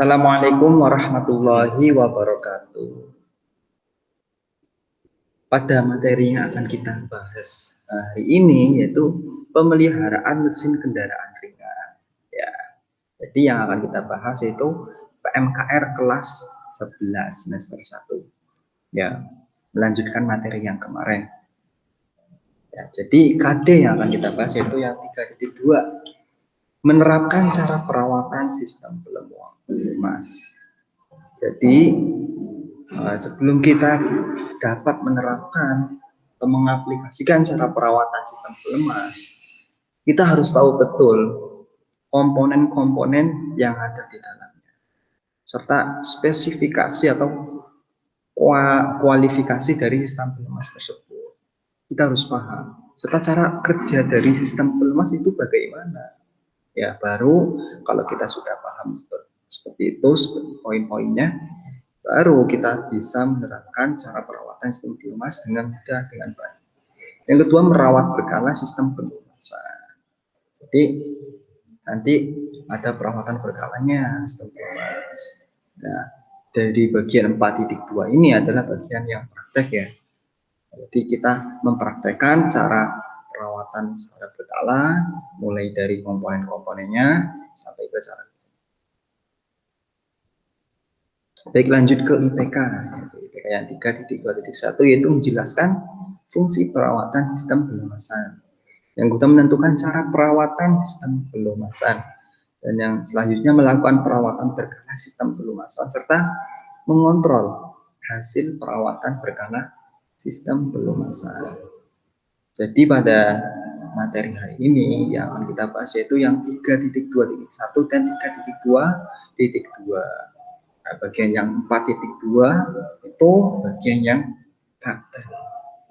Assalamualaikum warahmatullahi wabarakatuh. Pada materi yang akan kita bahas hari ini yaitu pemeliharaan mesin kendaraan ringan. Ya, jadi yang akan kita bahas itu PMKR kelas 11 semester 1. Ya, melanjutkan materi yang kemarin. Ya, jadi KD yang akan kita bahas yaitu yang 3.2, menerapkan cara perawatan sistem pelumas. Jadi sebelum kita dapat menerapkan atau mengaplikasikan cara perawatan sistem pelumas, kita harus tahu betul komponen-komponen yang ada di dalamnya, serta spesifikasi atau kualifikasi dari sistem pelumas tersebut. Kita harus paham, serta cara kerja dari sistem pelumas itu bagaimana. Ya, baru kalau kita sudah paham seperti itu, seperti poin-poinnya, baru kita bisa menerapkan cara perawatan sistem pelumas dengan mudah, dengan baik. Yang kedua, merawat berkala sistem pelumasan. Jadi nanti ada perawatan berkalanya sistem pelumas. Nah, dari bagian 4.2 ini adalah bagian yang praktek ya. Jadi kita mempraktekkan cara perawatan secara berkala, mulai dari komponen-komponennya sampai ke cara. Baik, lanjut ke IPK. IPK yang 3.2.1 yaitu menjelaskan fungsi perawatan sistem pelumasan. Yang kedua, menentukan cara perawatan sistem pelumasan. Dan yang selanjutnya, melakukan perawatan berkala sistem pelumasan serta mengontrol hasil perawatan berkala sistem pelumasan. Jadi pada materi hari ini yang akan kita bahas yaitu yang 3.2.1 dan 3.2.2. Nah, bagian yang 4.2 itu bagian yang praktek.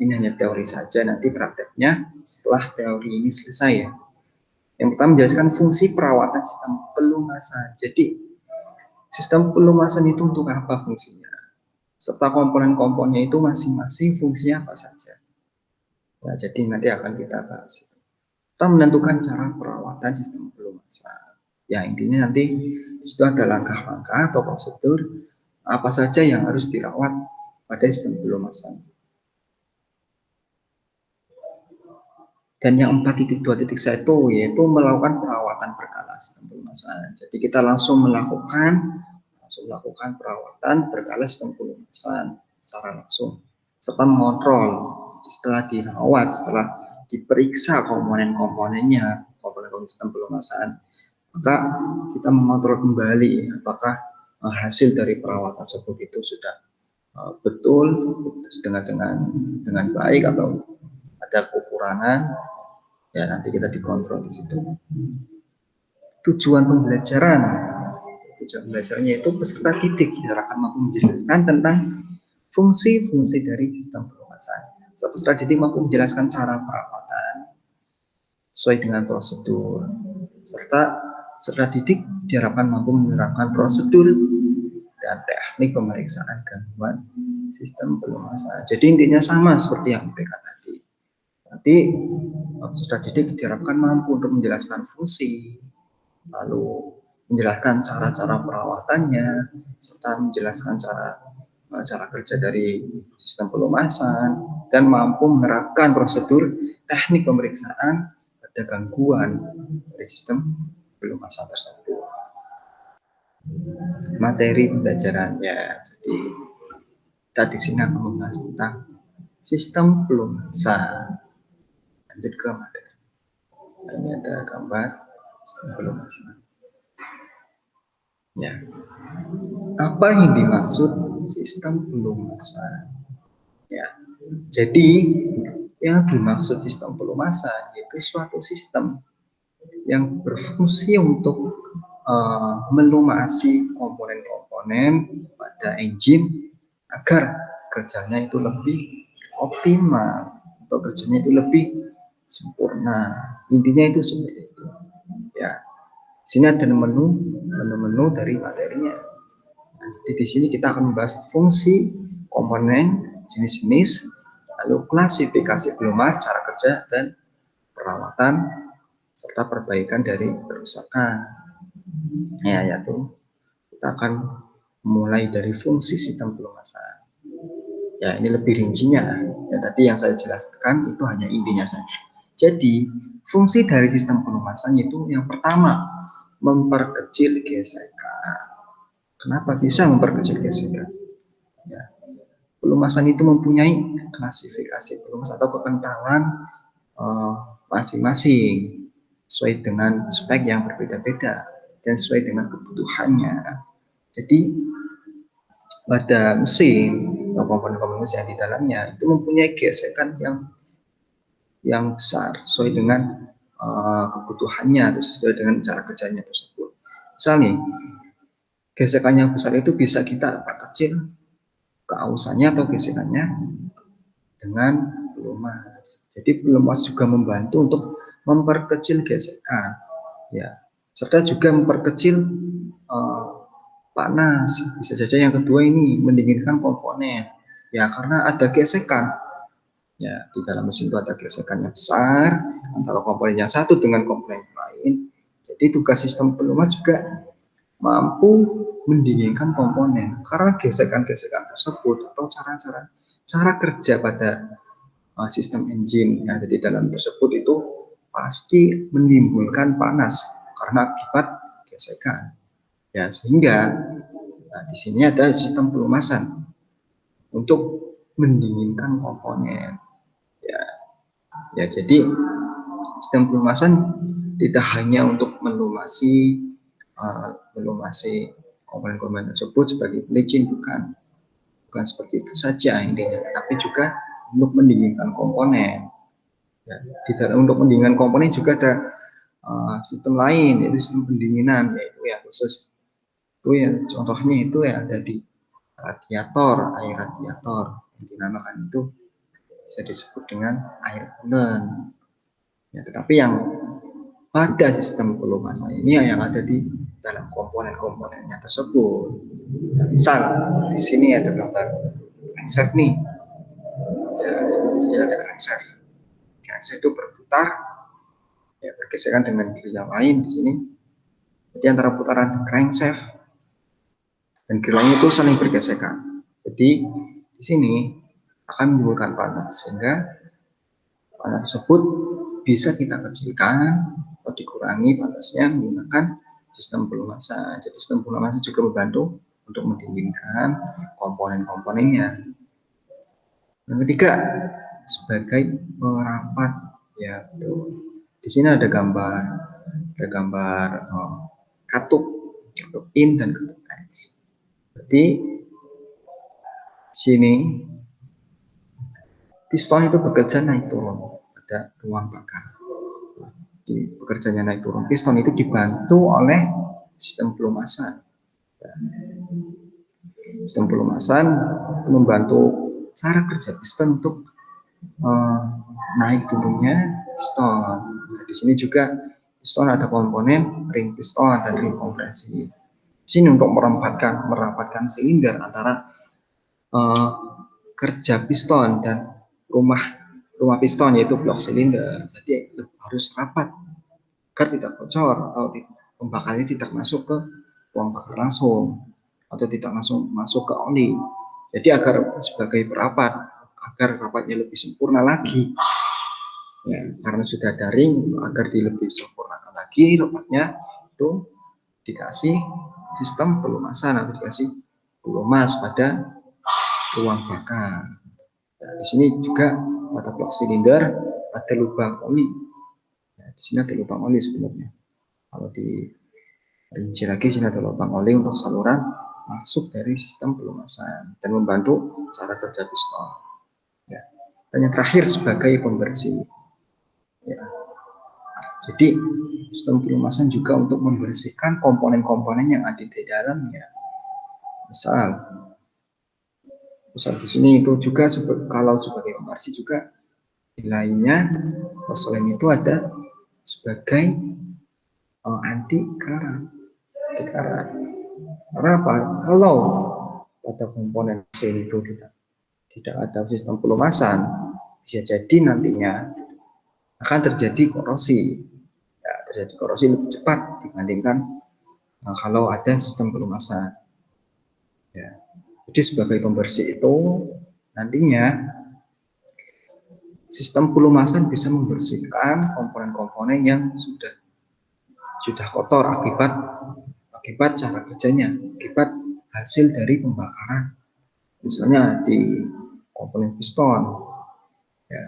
Ini hanya teori saja, nanti prakteknya setelah teori ini selesai ya. Yang pertama, menjelaskan fungsi perawatan sistem pelumasan. Jadi sistem pelumasan itu untuk apa fungsinya, serta komponen-komponennya itu masing-masing fungsinya apa saja. Nah, jadi nanti akan kita bahas. Kita menentukan cara perawatan sistem pelumasan. Ya, intinya nanti itu ada langkah-langkah atau prosedur apa saja yang harus dirawat pada sistem pelumasan. Dan yang 4.2.1 yaitu melakukan perawatan berkala sistem pelumasan. Jadi kita langsung melakukan perawatan berkala sistem pelumasan secara langsung, serta mengontrol setelah dirawat, setelah diperiksa komponen-komponennya, komponen sistem pelumasan, maka kita mengontrol kembali apakah hasil dari perawatan tersebut itu sudah betul dengan baik atau ada kekurangan. Ya, nanti kita dikontrol di situ. Tujuan pembelajarannya itu peserta didik akan mampu menjelaskan tentang fungsi-fungsi dari sistem pelumasan. Peserta didik mampu menjelaskan cara perawatan sesuai dengan prosedur, serta peserta didik diharapkan mampu menerapkan prosedur dan teknik pemeriksaan gangguan sistem pelumasan. Jadi intinya sama seperti yang IPK tadi. Nanti peserta didik diharapkan mampu untuk menjelaskan fungsi, lalu menjelaskan cara-cara perawatannya, serta menjelaskan cara kerja dari sistem pelumasan, dan mampu menerapkan prosedur teknik pemeriksaan pada gangguan dari sistem pelumasan tersebut. Materi pembelajarannya, jadi kita di sini akan membahas tentang sistem pelumasan. Lanjut ke materi. Ini ada gambar sistem pelumasan. Ya, apa yang dimaksud sistem pelumasan? Ya, jadi yang dimaksud sistem pelumasan yaitu suatu sistem yang berfungsi untuk melumasi komponen-komponen pada engine agar kerjanya itu lebih optimal atau kerjanya itu lebih sempurna. Intinya itu seperti itu. Ya, sini ada menu dari materinya. Nah, jadi di sini kita akan membahas fungsi, komponen, jenis-jenis, lalu klasifikasi pelumas, cara kerja, dan perawatan serta perbaikan dari kerusakan. Ya, yaitu kita akan mulai dari fungsi sistem pelumasan. Ya, ini lebih rincinya. Ya, tadi yang saya jelaskan itu hanya intinya saja. Jadi, fungsi dari sistem pelumasan itu yang pertama, memperkecil gesekan. Kenapa bisa memperkecil gesekan? Ya, pelumasan itu mempunyai klasifikasi pelumas atau kekentalan masing-masing sesuai dengan spek yang berbeda-beda dan sesuai dengan kebutuhannya. Jadi pada mesin atau komponen-komponen mesin yang di dalamnya itu mempunyai gesekan yang besar sesuai dengan kebutuhannya atau sesuai dengan cara kerjanya tersebut. Misalnya gesekan yang besar itu bisa kita perkecil keausannya atau gesekannya dengan pelumas. Jadi pelumas juga membantu untuk memperkecil gesekan, ya, serta juga memperkecil panas. Bisa saja yang kedua ini mendinginkan komponen, ya, karena ada gesekan. Ya, di dalam mesin itu ada gesekan yang besar antara komponen yang satu dengan komponen yang lain. Jadi tugas sistem pelumas juga mampu mendinginkan komponen karena gesekan-gesekan tersebut atau cara kerja pada sistem engine yang ada di dalam tersebut itu pasti menimbulkan panas karena akibat gesekan. Ya, sehingga di sini ada sistem pelumasan untuk mendinginkan komponen. Ya, jadi sistem pelumasan tidak hanya untuk melumasi komponen-komponen tersebut sebagai pelicin, bukan seperti itu saja intinya, tapi juga untuk mendinginkan komponen. Ya, untuk mendinginkan komponen juga ada sistem lain, yaitu sistem pendinginan, yaitu ya khusus itu ya contohnya itu ya ada di radiator, air radiator yang dinamakan itu bisa disebut dengan air coolant. Ya, tetapi yang pada sistem pelumasan ini yang ada di dalam komponen-komponennya tersebut. Nah, misal di sini ada gambar crankshaft nih. Ya, jadi ada crankshaft. Crankshaft itu berputar, ya, bergesekan dengan gear yang lain di sini. Jadi antara putaran crankshaft dan gear lain itu saling bergesekan. Jadi di sini akan menimbulkan panas, sehingga panas tersebut bisa kita kecilkan atau dikurangi panasnya menggunakan sistem pelumasan. Jadi sistem pelumasan juga membantu untuk mendinginkan komponen-komponennya. Yang ketiga, sebagai perapat, ya, di sini ada gambar katup in dan katup X. Jadi sini piston itu bekerja naik turun, ada ruang bakar. Di bekerjanya naik turun piston itu dibantu oleh sistem pelumasan. Sistem pelumasan itu membantu cara kerja piston untuk naik turunnya piston. Nah, di sini juga piston ada komponen ring piston dan ring kompresi. Di sini untuk merapatkan silinder antara kerja piston dan rumah piston, yaitu blok silinder. Jadi harus rapat agar tidak bocor atau pembakarannya tidak masuk ke ruang bakar langsung atau tidak langsung masuk ke oli. Jadi agar sebagai perapat, agar rapatnya lebih sempurna lagi, ya, karena sudah ada ring, agar lebih sempurnakan lagi rapatnya itu dikasih sistem pelumasan atau dikasih pelumas pada ruang bakar. Nah, di sini juga pada blok silinder ada lubang oli. Nah, di sini ada lubang oli sebenarnya. Kalau dirinci lagi, sini ada lubang oli untuk saluran masuk dari sistem pelumasan dan membantu cara kerja piston. Ya. Dan yang terakhir sebagai pembersih. Ya. Jadi sistem pelumasan juga untuk membersihkan komponen-komponen yang ada di dalamnya. Misal di sini itu juga kalau sebagai pembersih juga nilainya porselen itu ada sebagai anti karat. Karena apa? Kalau pada komponen mesin itu tidak ada sistem pelumasan, bisa jadi nantinya akan terjadi korosi. Ya, terjadi korosi lebih cepat dibandingkan Nah, kalau ada sistem pelumasan, ya. Jadi sebagai pembersih itu nantinya sistem pelumasan bisa membersihkan komponen-komponen yang sudah kotor akibat cara kerjanya, akibat hasil dari pembakaran. Misalnya di komponen piston, ya,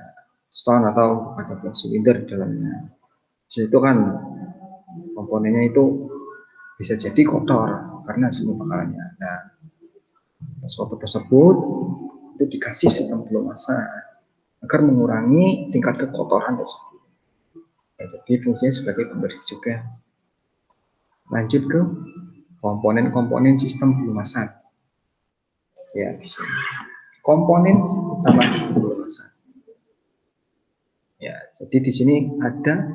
piston atau ada silinder di dalamnya. Jadi itu kan komponennya itu bisa jadi kotor karena hasil pembakarannya. Nah, suatu tersebut itu dikasih sistem pelumasan agar mengurangi tingkat kekotoran tersebut. Ya, jadi fungsinya sebagai pembersih juga. Lanjut ke komponen-komponen sistem pelumasan. Ya, komponen utama sistem pelumasan. Ya, jadi di sini ada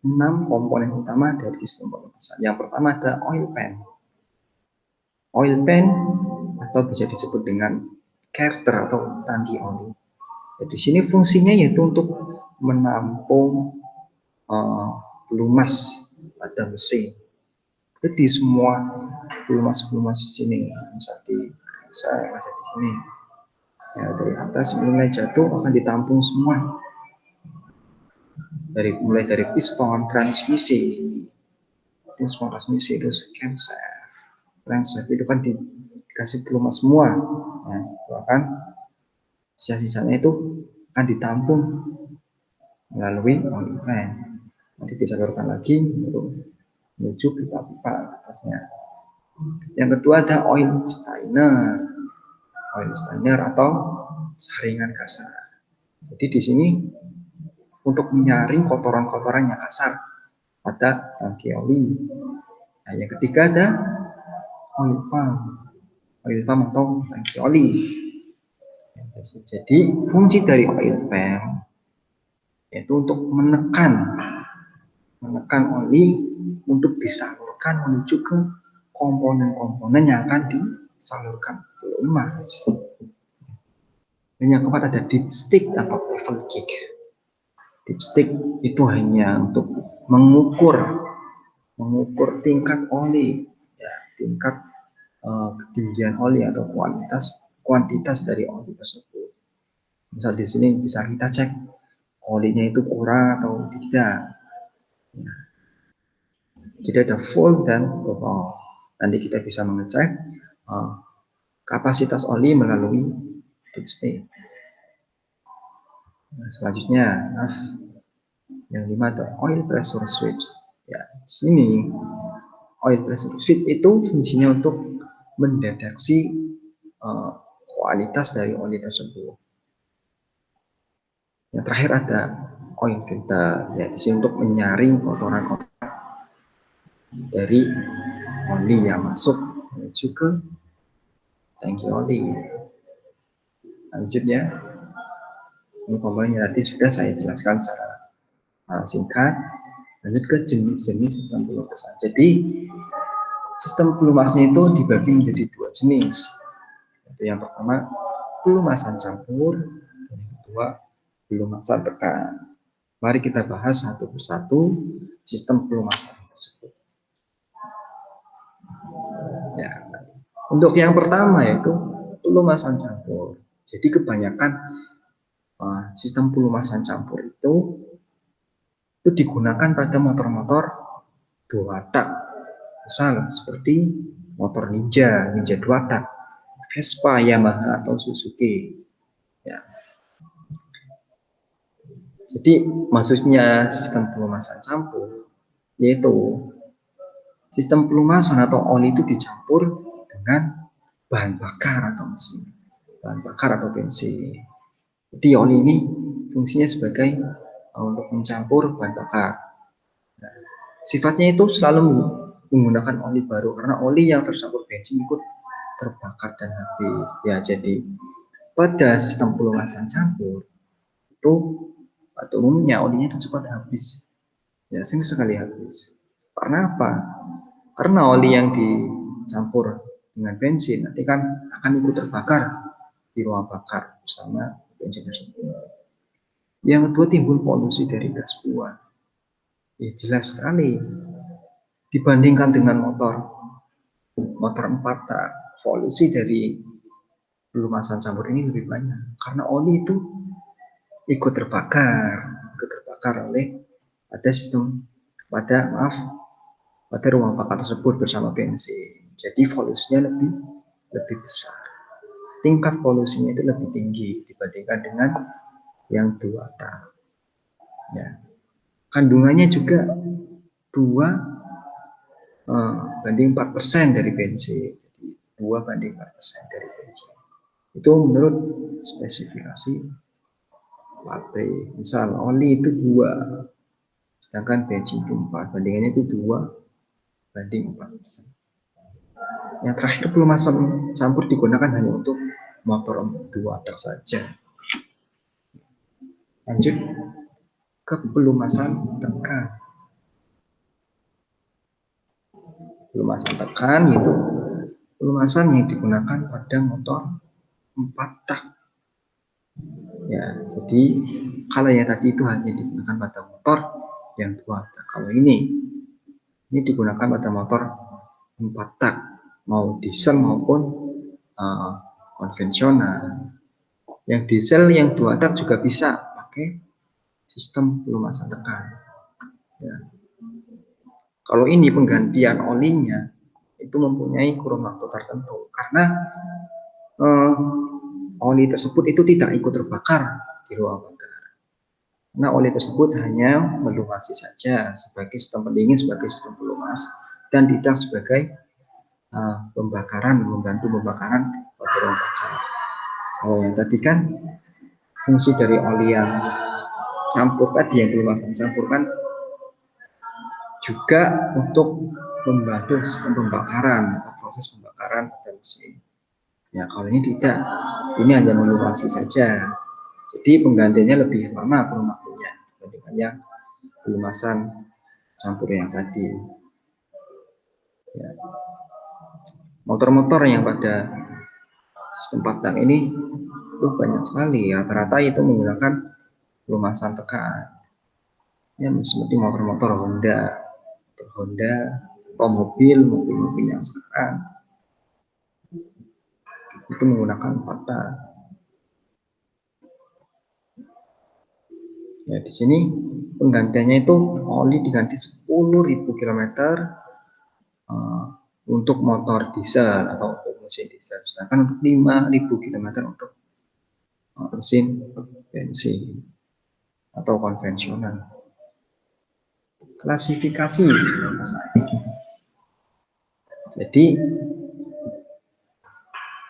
6 komponen utama dari sistem pelumasan. Yang pertama ada oil pan. Oil pan atau bisa disebut dengan carter atau tangki oli. Jadi di sini fungsinya yaitu untuk menampung pelumas pada mesin. Jadi semua pelumas-pelumas di sini, misal di ada di sini, ya, dari atas mulai jatuh akan ditampung semua. Mulai dari piston, transmisi, terus crankshaft itu kan dikasih pelumas semua. Nah, itu akan sisa-sisanya itu akan ditampung melalui oil pan. Nanti disalurkan lagi menuju pipa-pipa atasnya. Yang kedua ada oil stainer atau saringan kasar. Jadi di sini untuk menyaring kotoran-kotoran yang kasar pada tangki oli. Nah, yang ketiga ada oil pump atau tangki oli. Jadi fungsi dari oil pump yaitu untuk menekan oli untuk disalurkan menuju ke komponen-komponen yang akan disalurkan pelumas. Dan yang keempat ada dipstick atau level gauge. Dipstick itu hanya untuk mengukur tingkat oli, ya, tingkat ketinggian oli atau kuantitas dari oli tersebut. Misal di sini bisa kita cek olinya itu kurang atau tidak. Nah, jadi ada full dan total. Nanti kita bisa mengecek kapasitas oli melalui dipstick. Nah, selanjutnya, yang 5 ada oil pressure switch. Ya, di sini oil pressure switch itu fungsinya untuk mendeteksi kualitas dari oli tersebut. Yang terakhir ada oil filter, ya, di sini untuk menyaring kotoran-kotoran dari oli yang masuk menuju ke tangki oli. Lanjut ya, ini komponen yang tadi sudah saya jelaskan secara singkat. Lanjut ke jenis-jenis sistem pelumasan. Jadi sistem pelumasnya itu dibagi menjadi 2 jenis. Yang pertama pelumasan campur, dan yang kedua pelumasan tekan. Mari kita bahas satu persatu sistem pelumasan tersebut. Ya, untuk yang pertama yaitu pelumasan campur. Jadi kebanyakan sistem pelumasan campur itu digunakan pada motor-motor 2 tak. Misal seperti motor Ninja 2 tak, Vespa, Yamaha atau Suzuki. Ya. Jadi maksudnya sistem pelumasan campur yaitu sistem pelumasan atau oli itu dicampur dengan bahan bakar atau mesin, bahan bakar atau bensin. Jadi oli ini fungsinya sebagai untuk mencampur bahan bakar. Nah, sifatnya itu selalu menggunakan oli baru karena oli yang tercampur bensin ikut terbakar dan habis. Ya, jadi pada sistem pelumasan campur itu pada umumnya olinya itu cepat habis. Ya, sering sekali habis. Karena apa? Karena oli yang dicampur dengan bensin nanti kan akan ikut terbakar di ruang bakar bersama bensin tersebut. Yang kedua timbul polusi dari gas buang. Ya, jelas sekali dibandingkan dengan motor 4 tak, polusi dari pelumasan campur ini lebih banyak karena oli itu ikut terbakar oleh pada rumah bakar tersebut bersama bensin. Jadi polusinya lebih besar. Tingkat polusinya itu lebih tinggi dibandingkan dengan yang 2 tak. Ya. Kandungannya juga 2 banding 4% dari bensin. Jadi 2 banding 4% dari bensin. Itu menurut spesifikasi pabrik. Misal oli itu 2, sedangkan bensin itu 4. Bandingannya itu 2 banding 4%. Yang terakhir, pelumasan campur digunakan hanya untuk motor 2 tak saja. Lanjut ke pelumasan tekan. Pelumasan tekan yaitu pelumasan yang digunakan pada motor 4 tak. Ya, jadi kalau yang tadi itu hanya digunakan pada motor yang 2 tak. Kalau ini digunakan pada motor 4 tak, mau diesel maupun konvensional. Yang diesel yang 2 tak juga bisa pakai sistem pelumasan tekan. Ya. Kalau ini penggantian olinya itu mempunyai kurun waktu tertentu karena oli tersebut itu tidak ikut terbakar di ruang bakar. Nah, oli tersebut hanya melumasi saja sebagai sistem pendingin, sebagai sistem pelumas, dan tidak sebagai membantu pembakaran pada ruang bakar. Kalau yang tadi kan fungsi dari oli yang campur tadi, yang pelumasan campur kan juga untuk membantu sistem pembakaran atau proses pembakaran pada mesin. Ya, kalau ini tidak, ini hanya melumasi saja. Jadi penggantiannya lebih lama kurun waktunya dibandingkan yang pelumasan campur yang tadi. Ya. Motor-motor yang pada sistem 4 tak ini itu banyak sekali, rata-rata itu menggunakan pelumasan tekan. Ya, seperti motor-motor Honda atau mobil yang sekarang itu menggunakan 4 tak. Ya, di sini penggantiannya itu oli diganti 10.000 km untuk motor diesel atau untuk mesin diesel, sedangkan untuk 5.000 km untuk mesin bensin atau konvensional. Klasifikasi. Jadi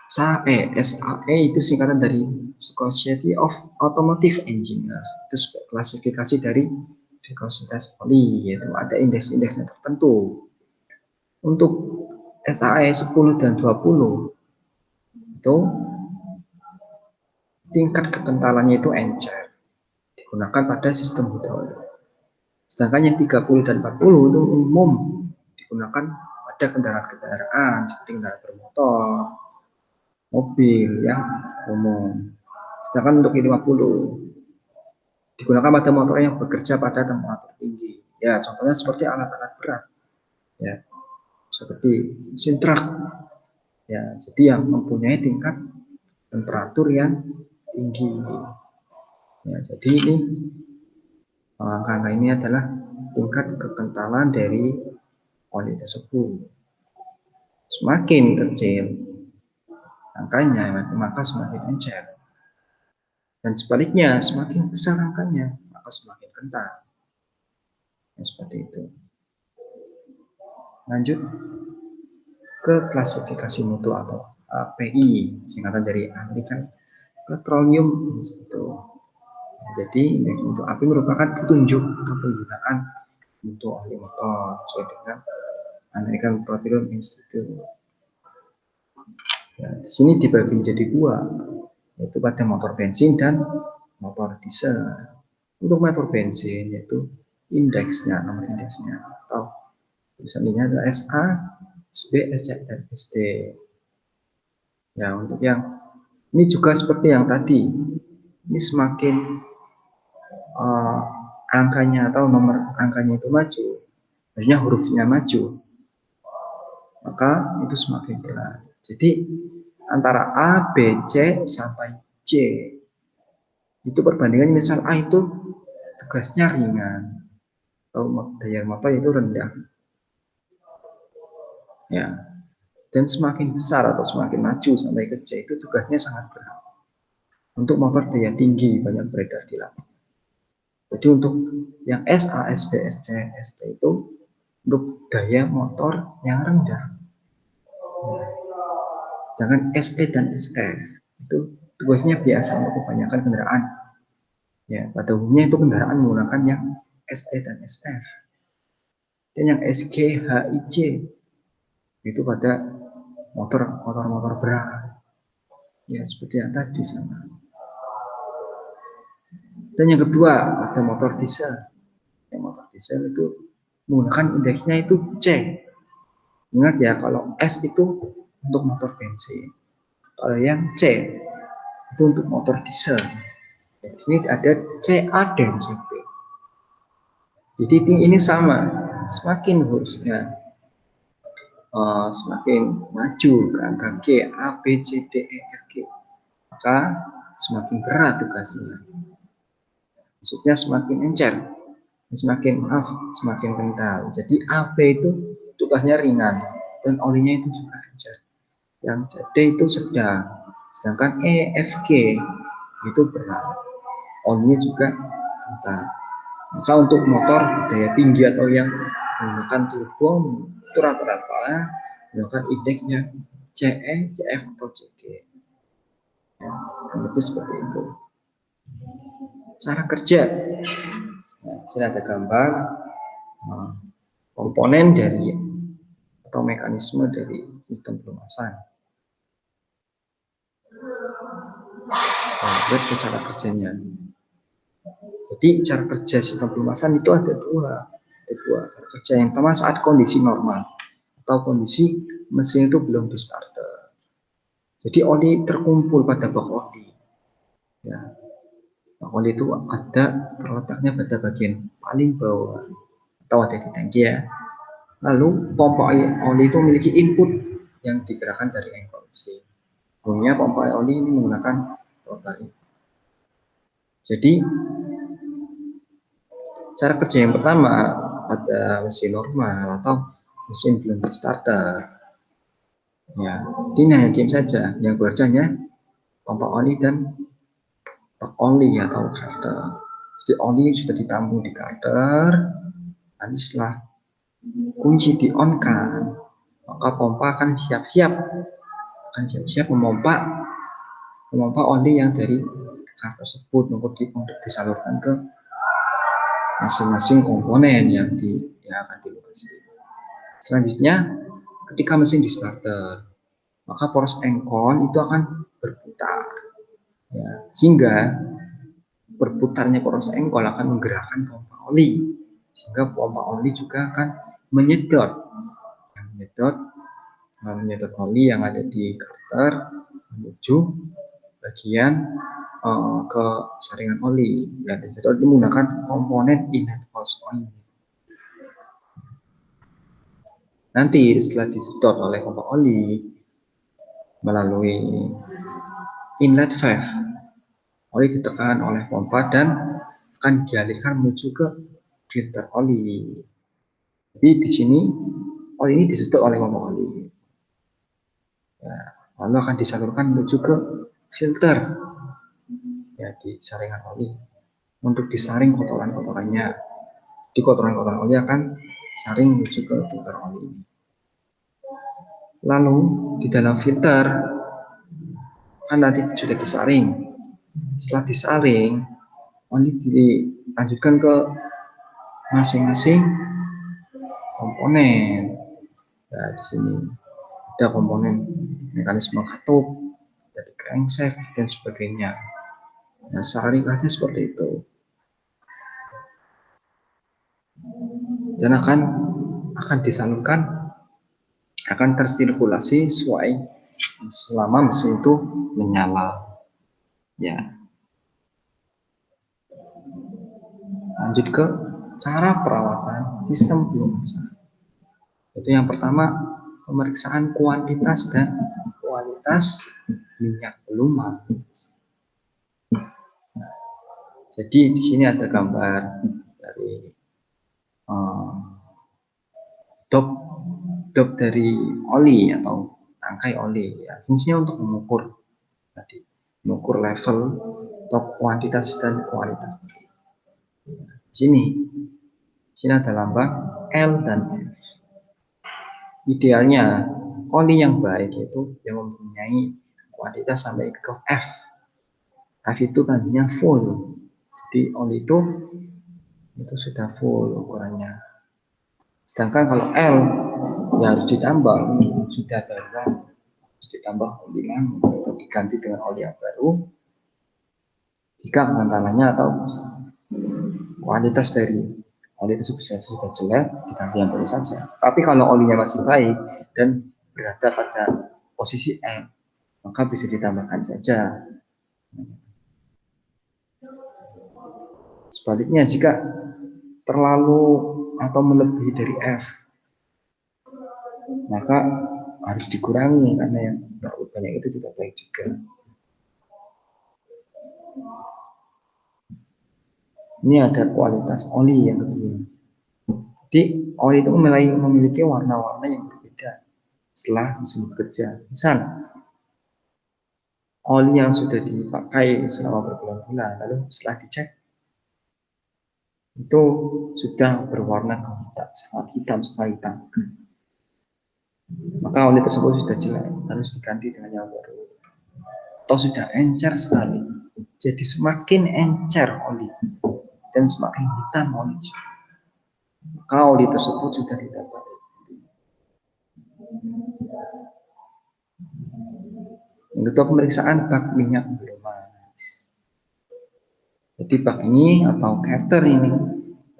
SAE itu singkatan dari Society of Automotive Engineers. Itu klasifikasi dari viscositas oli, yaitu ada indeks-indeksnya tertentu. Untuk SAE 10 dan 20 itu tingkat kekentalannya itu encer, digunakan pada sistem hidrolik. Sedangkan yang 30 dan 40 itu umum, digunakan pada kendaraan-kendaraan seperti kendaraan bermotor, mobil yang umum. Sedangkan untuk 50 digunakan pada motor yang bekerja pada temperatur tinggi. Ya, contohnya seperti alat-alat berat. Ya, seperti mesin truk. Ya, jadi yang mempunyai tingkat temperatur yang tinggi. Ya, jadi ini angka ini adalah tingkat kekentalan dari oli tersebut. Semakin kecil angkanya, maka semakin encer. Dan sebaliknya, semakin besar angkanya, maka semakin kental. Ya, seperti itu. Lanjut ke klasifikasi mutu atau API, singkatan dari American Petroleum Institute. Jadi indeks mutu API merupakan petunjuk atau penggunaan mutu oli motor sesuai dengan American Petroleum Institute. Ya, di sini dibagi menjadi 2, yaitu pada motor bensin dan motor diesel. Untuk motor bensin yaitu indeksnya, nomor indeksnya atau tulisannya adalah SA, SB, SC, dan SD. Ya, untuk yang ini juga seperti yang tadi, ini semakin angkanya atau nomor angkanya itu maju, maksudnya hurufnya maju, maka itu semakin berat. Jadi antara A, B, C sampai C itu perbandingan, misal A itu tugasnya ringan atau daya motor itu rendah, ya, dan semakin besar atau semakin maju sampai ke C itu tugasnya sangat berat. Untuk motor daya tinggi banyak beredar di lapangan. Jadi untuk yang SA, SB, SC, ST itu untuk daya motor yang rendah. Jangan SE dan SR itu tugasnya biasa untuk kebanyakan kendaraan. Ya, pada umumnya itu kendaraan menggunakan yang SE dan SR. Dan yang SG, HIJ itu pada motor berat. Ya, seperti yang tadi sama. Dan yang kedua ada motor diesel. Yang motor diesel itu menggunakan indeksnya itu C. Ingat ya, kalau S itu untuk motor bensin, kalau yang C itu untuk motor diesel. Di sini ada CA dan CB. Jadi ini sama, semakin hurufnya semakin maju ke angka G, A, B, C, D, E, F, G, maka semakin berat tugasnya. Maksudnya semakin encer, semakin kental. Jadi A, B itu tugasnya ringan dan olinya itu juga encer. Yang CD itu sedang, sedangkan E, F, G itu berat, olinya juga kental. Maka untuk motor daya tinggi atau yang menggunakan turbo itu rata-rata menggunakan indeksnya CE, CF atau CG. Ya, lebih seperti itu. Cara kerja. Nah, sini ada gambar komponen dari atau mekanisme dari sistem pelumasan. Nah, lihat cara kerjanya. Jadi cara kerja sistem pelumasan itu ada dua cara kerja. Yang pertama saat kondisi normal atau kondisi mesin itu belum di starter. Jadi oli terkumpul pada bak oli. Ya, bak oli itu ada terletaknya pada bagian paling bawah atau ada di tangki ya. Lalu pompa oli itu memiliki input yang digerakkan dari engkol mesin. Umumnya pompa oli ini menggunakan rotor ini. Jadi cara kerja yang pertama pada mesin normal atau mesin belum di starter. Ya, ini hanya diam saja. Yang bekerjanya pompa oli dan bak oli atau karter. Jadi oli sudah ditampung di karter. Nanti setelah kunci di on kan, maka pompa akan siap-siap memompa oli yang dari karter tersebut untuk disalurkan ke masing-masing komponen yang akan dilumasi. Selanjutnya, ketika mesin di starter, maka poros engkol itu akan berputar. Ya, sehingga berputarnya poros engkol akan menggerakkan pompa oli, sehingga pompa oli juga akan menyedot oli yang ada di karter menuju bagian ke saringan oli. Ya, disedot menggunakan komponen inlet hose oil. Nanti setelah disedot oleh pompa oli melalui inlet valve, oli ditekan oleh pompa dan akan dialihkan menuju ke filter oli. Jadi di sini oli ini disedot oleh pompa oli. Ya, lalu akan disalurkan menuju ke filter ya di saringan oli untuk disaring kotoran-kotorannya. Di kotoran-kotoran oli akan saring menuju ke filter oli. Lalu di dalam filter kan nanti sudah disaring. Setelah disaring, oli dilanjutkan ke masing-masing komponen. Nah, di sini ada komponen mekanisme katup, dari crankshaft dan sebagainya. Nah, secara ringkasnya seperti itu. Dan akan disalurkan, akan tersirkulasi selama mesin itu menyala. Ya. Lanjut ke cara perawatan sistem pelumasan. Itu yang pertama pemeriksaan kuantitas dan kualitas minyak pelumas. Jadi di sini ada gambar dari dop dari oli atau tangkai oli, ya, fungsinya untuk mengukur level top kuantitas dan kualitas. Sini ada lambang L dan F. Idealnya oli yang baik itu yang mempunyai kuantitas sampai ke F. F itu tadinya full. Jadi oli itu sudah full ukurannya. Sedangkan kalau L ya harus ditambah, sudah darurat, harus ditambah oli lama atau diganti dengan oli yang baru jika kentalannya atau kualitas dari oli tersebut sudah jelek, diganti yang baru saja. Tapi kalau olinya masih baik dan berada pada posisi N, maka bisa ditambahkan saja. Sebaliknya, jika terlalu atau melebihi dari F, maka harus dikurangi karena yang terlalu banyak itu tidak baik juga. Ini ada kualitas oli yang kedua. Jadi oli itu memiliki warna-warna yang berbeda setelah mesin bekerja. Misal oli yang sudah dipakai selama berbulan-bulan, lalu setelah dicek itu sudah berwarna kehitam, sangat hitam sekali hitam. Maka oli tersebut sudah jelek, harus diganti dengan yang baru. Atau sudah encer sekali, jadi semakin encer oli dan semakin hitam oli, maka oli tersebut sudah tidak baik. Yang kedua, pemeriksaan bak minyak pelumas. Jadi bak ini atau carter ini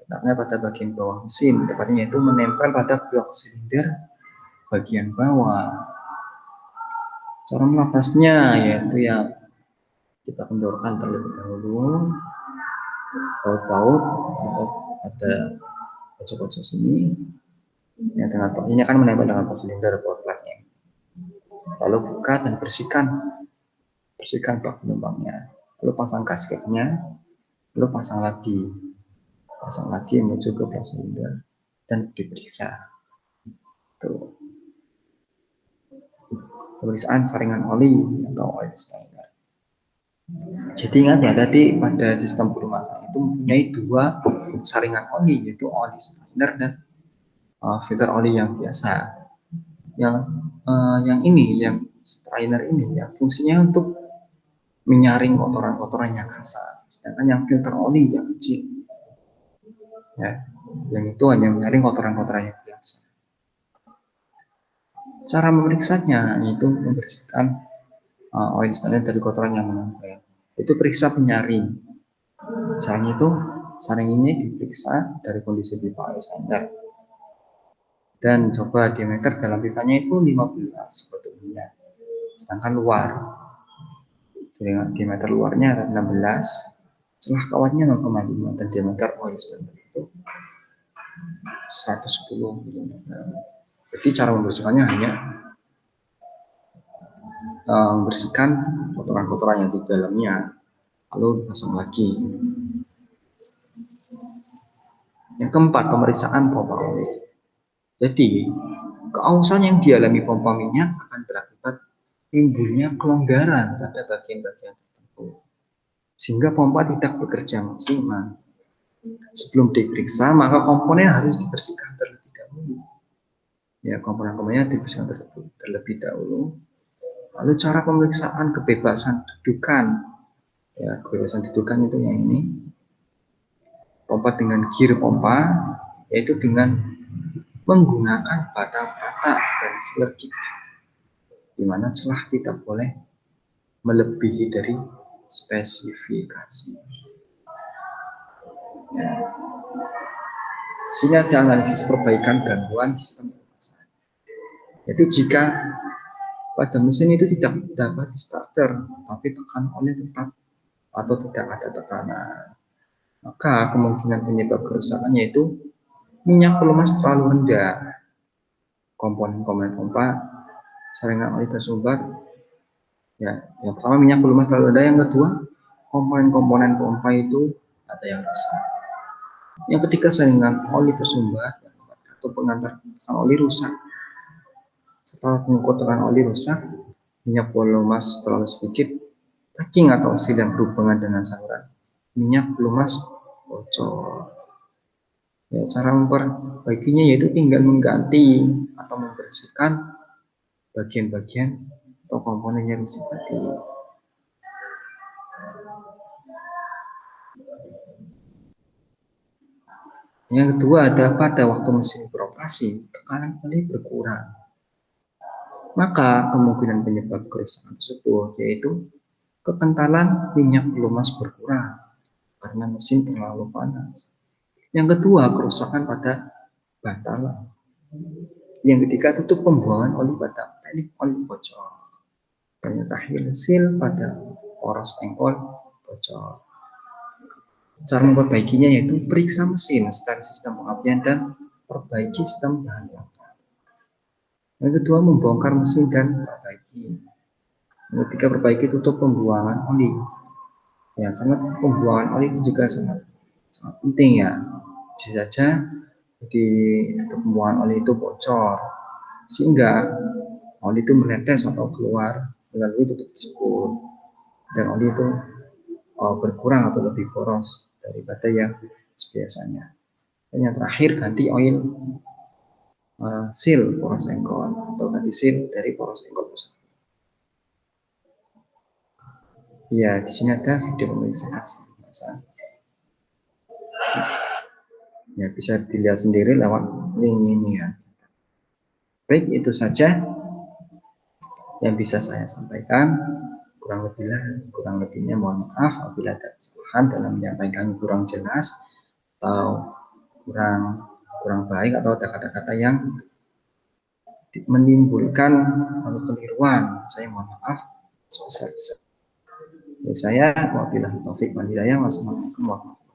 letaknya pada bagian bawah mesin, tepatnya yaitu menempel pada blok silinder bagian bawah. Cara melapasnya yaitu yang kita kendorkan terlebih dahulu baut-baut atau pada pojok-pojok sini. Yang dengan ini akan menempel dengan blok silinder baut platnya. Lalu buka dan bersihkan bak penumpangnya. Lalu pasang gasketnya. Lalu pasang lagi menuju ke blok silinder dan diperiksa. Tuh. Pemeriksaan saringan oli atau oil stainer. Jadi ingat ya, tadi pada sistem pelumasan itu mempunyai dua saringan oli, yaitu oil stainer dan filter oli yang biasa. Yang strainer ini ya fungsinya untuk menyaring kotoran-kotoran yang kasar. Sedangkan yang filter oli yang kecil, ya, yang itu hanya menyaring kotoran-kotoran yang biasa. Cara memeriksanya yaitu membersihkan oil stainer dari kotoran yang menempel. Itu periksa penyaring. Saring ini diperiksa dari kondisi pipa oil stainer. Dan coba diameter dalam pipanya itu 15 bentuknya. Sedangkan luar, diameter luarnya ada 16, celah kawatnya 0,5 dan diameter oil stainer itu 110 mm. Jadi cara membersihkannya hanya membersihkan kotoran-kotoran yang di dalamnya, lalu dipasang lagi. Yang keempat, pemeriksaan pompa oli. Jadi keausan yang dialami pompa minyak akan berakibat timbulnya kelonggaran pada bagian-bagian tertentu, sehingga pompa tidak bekerja maksimal. Sebelum diperiksa, maka komponen harus dibersihkan terlebih dahulu. Ya, komponen-komponennya dibersihkan terlebih dahulu. Lalu cara pemeriksaan kebebasan dedukan. Ya, kebebasan dedukan itu yang ini. Pompa dengan gear pompa, yaitu dengan menggunakan bata-bata dan flerkit, di mana celah tidak boleh melebihi dari spesifikasi. Ya. Sini ada analisis perbaikan gangguan sistem pelumasan. Jadi jika pada mesin itu tidak dapat di starter, tapi tekanan oleh tetap atau tidak ada tekanan, maka kemungkinan penyebab kerusakan yaitu minyak pelumas terlalu rendah. komponen-komponen pompa, saringan oli tersumbat. Ya, yang pertama minyak belum terlalu ada, yang kedua komponen-komponen pompa itu ada yang rusak. Yang ketiga saringan oli tersumbat atau pengantar oli rusak. Setelah pengkotoran oli rusak, minyak pelumas terlalu sedikit, packing atau sil yang berhubungan dengan saluran minyak pelumas bocor. Ya, cara memperbaikinya yaitu tinggal mengganti atau membersihkan bagian-bagian atau komponen yang rusak tadi. Yang kedua ada pada waktu mesin beroperasi, tekanan oli berkurang. Maka kemungkinan penyebab kerusakan tersebut yaitu kekentalan minyak pelumas berkurang karena mesin terlalu panas. Yang kedua, kerusakan pada bantalan. Yang ketiga, tutup pembuangan oli pada pelek oli bocor. Dan yang terakhir, seal pada poros engkol bocor. Cara memperbaikinya yaitu periksa mesin, start sistem pengapian, dan perbaiki sistem bahan bakar. Yang kedua, membongkar mesin dan perbaiki. Yang ketiga, perbaiki tutup pembuangan oli. Ya, karena tutup pembuangan oli itu juga sangat penting ya. Bisa saja di tutup pembuangan oli itu bocor, sehingga oli itu menetes atau keluar melalui tutup tersebut, dan oli itu berkurang atau lebih boros daripada yang biasanya. Dan yang terakhir, ganti oil seal poros engkol atau ganti seal dari poros engkol pusat. Ya, di sini ada video pemeriksaan. Ya, bisa dilihat sendiri lewat link ini ya. Baik, itu saja yang bisa saya sampaikan. Kurang lebihnya mohon maaf apabila ada kesalahan dalam menyampaikan kurang jelas atau kurang baik atau ada kata-kata yang menimbulkan kekeliruan. Saya mohon maaf sebesar-besarnya. Saya wabillahi taufik wal hidayah. Wassalamualaikum warahmatullahi wabarakatuh.